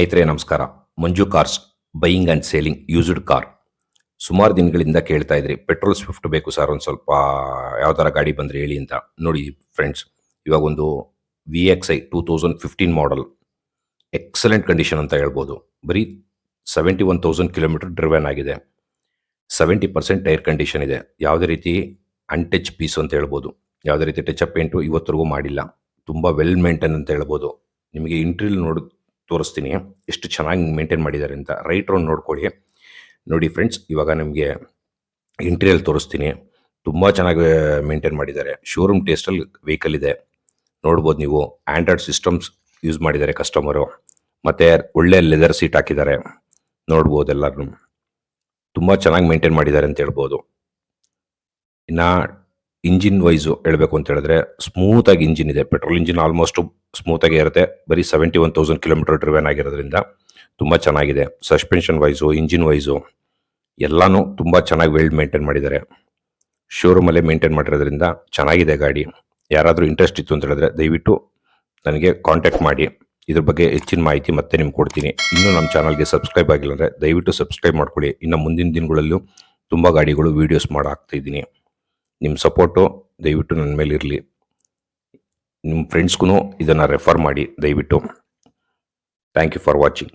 ಸ್ನೇಹಿತರೆ ನಮಸ್ಕಾರ. Manju cars buying and selling used car. ಸುಮಾರು ದಿನಗಳಿಂದ ಕೇಳ್ತಾ ಇದ್ರಿ, ಪೆಟ್ರೋಲ್ ಸ್ವಿಫ್ಟ್ ಬೇಕು ಸರ್, ಒಂದು ಸ್ವಲ್ಪ ಯಾವ್ದಾರ ಗಾಡಿ ಬಂದರೆ ಹೇಳಿ ಅಂತ. ನೋಡಿ ಫ್ರೆಂಡ್ಸ್, ಇವಾಗ ಒಂದು VXI 2015 ಮಾಡಲ್, ಎಕ್ಸಲೆಂಟ್ ಕಂಡೀಷನ್ ಅಂತ ಹೇಳ್ಬೋದು. ಬರೀ 71,000 ಕಿಲೋಮೀಟರ್ ಡ್ರಿವೆನ್ ಆಗಿದೆ. 70% ಟೈರ್ ಕಂಡೀಷನ್ ಇದೆ. ಯಾವುದೇ ರೀತಿ ಅನ್ಟಚ್ ಪೀಸ್ ಅಂತ ಹೇಳ್ಬೋದು. ಯಾವುದೇ ರೀತಿ ಟಚ್ ಅಪ್ ಪೇಂಟು ಇವತ್ತರೆಗೂ ಮಾಡಿಲ್ಲ. ತುಂಬ ವೆಲ್ ಮೇಂಟೈನ್ ಅಂತ ಹೇಳ್ಬೋದು. ನಿಮಗೆ ಇಂಟ್ರಿಲ್ ತೋರಿಸ್ತೀನಿ ಎಷ್ಟು ಚೆನ್ನಾಗಿ ಮೇಂಟೈನ್ ಮಾಡಿದ್ದಾರೆ ಅಂತ. ರೈಟ್ ರೌಂಡ್ ನೋಡ್ಕೊಳ್ಳಿ. ನೋಡಿ ಫ್ರೆಂಡ್ಸ್, ಇವಾಗ ನಿಮಗೆ ಇಂಟೀರಿಯಲ್ ತೋರಿಸ್ತೀನಿ. ತುಂಬ ಚೆನ್ನಾಗಿ ಮೇಂಟೈನ್ ಮಾಡಿದ್ದಾರೆ. ಶೋರೂಮ್ ಟೇಸ್ಟಲ್ಲಿ ವೆಹಿಕಲ್ ಇದೆ, ನೋಡ್ಬೋದು ನೀವು. ಆಂಡ್ರಾಯ್ಡ್ ಸಿಸ್ಟಮ್ಸ್ ಯೂಸ್ ಮಾಡಿದ್ದಾರೆ ಕಸ್ಟಮರು. ಮತ್ತು ಒಳ್ಳೆ ಲೆದರ್ ಸೀಟ್ ಹಾಕಿದ್ದಾರೆ, ನೋಡ್ಬೋದು. ಎಲ್ಲರೂ ತುಂಬ ಚೆನ್ನಾಗಿ ಮೇಂಟೈನ್ ಮಾಡಿದ್ದಾರೆ ಅಂತ ಹೇಳ್ಬೋದು. ಇನ್ನು ಇಂಜಿನ್ ವೈಸು ಹೇಳಬೇಕು ಅಂತ ಹೇಳಿದ್ರೆ, ಸ್ಮೂತಾಗಿ ಇಂಜಿನ್ ಇದೆ. ಪೆಟ್ರೋಲ್ ಇಂಜಿನ್ ಆಲ್ಮೋಸ್ಟ್ ಸ್ಮೂತಾಗಿ ಇರುತ್ತೆ. ಬರೀ 71,000 ಕಿಲೋಮೀಟರ್ ಡ್ರಿವೆನ್ ಆಗಿರೋದ್ರಿಂದ ತುಂಬ ಚೆನ್ನಾಗಿದೆ. ಸಸ್ಪೆನ್ಷನ್ ವೈಸು, ಇಂಜಿನ್ ವೈಸು ಎಲ್ಲನೂ ತುಂಬ ಚೆನ್ನಾಗಿ ವೆಲ್ಡ್ ಮೇಂಟೈನ್ ಮಾಡಿದ್ದಾರೆ. ಶೋರೂಮಲ್ಲೇ ಮೇಂಟೈನ್ ಮಾಡಿರೋದ್ರಿಂದ ಚೆನ್ನಾಗಿದೆ ಗಾಡಿ. ಯಾರಾದರೂ ಇಂಟ್ರೆಸ್ಟ್ ಇತ್ತು ಅಂತ ಹೇಳಿದ್ರೆ ದಯವಿಟ್ಟು ನನಗೆ ಕಾಂಟ್ಯಾಕ್ಟ್ ಮಾಡಿ. ಇದ್ರ ಬಗ್ಗೆ ಹೆಚ್ಚಿನ ಮಾಹಿತಿ ಮತ್ತೆ ನಿಮ್ಗೆ ಕೊಡ್ತೀನಿ. ಇನ್ನೂ ನಮ್ಮ ಚಾನಲ್ಗೆ ಸಬ್ಸ್ಕ್ರೈಬ್ ಆಗಿಲ್ಲ ಅಂದರೆ ದಯವಿಟ್ಟು ಸಬ್ಸ್ಕ್ರೈಬ್ ಮಾಡ್ಕೊಳ್ಳಿ. ಇನ್ನು ಮುಂದಿನ ದಿನಗಳಲ್ಲೂ ತುಂಬ ಗಾಡಿಗಳು ವೀಡಿಯೋಸ್ ಹಾಕ್ತಾಯಿದ್ದೀನಿ. ನಿಮ್ಮ ಸಪೋರ್ಟು ದಯವಿಟ್ಟು ನನ್ನ ಮೇಲೆ ಇರಲಿ. ನಿಮ್ಮ ಫ್ರೆಂಡ್ಸ್ಗೂ ಇದನ್ನು ರೆಫರ್ ಮಾಡಿ ದಯವಿಟ್ಟು. Thank you for watching.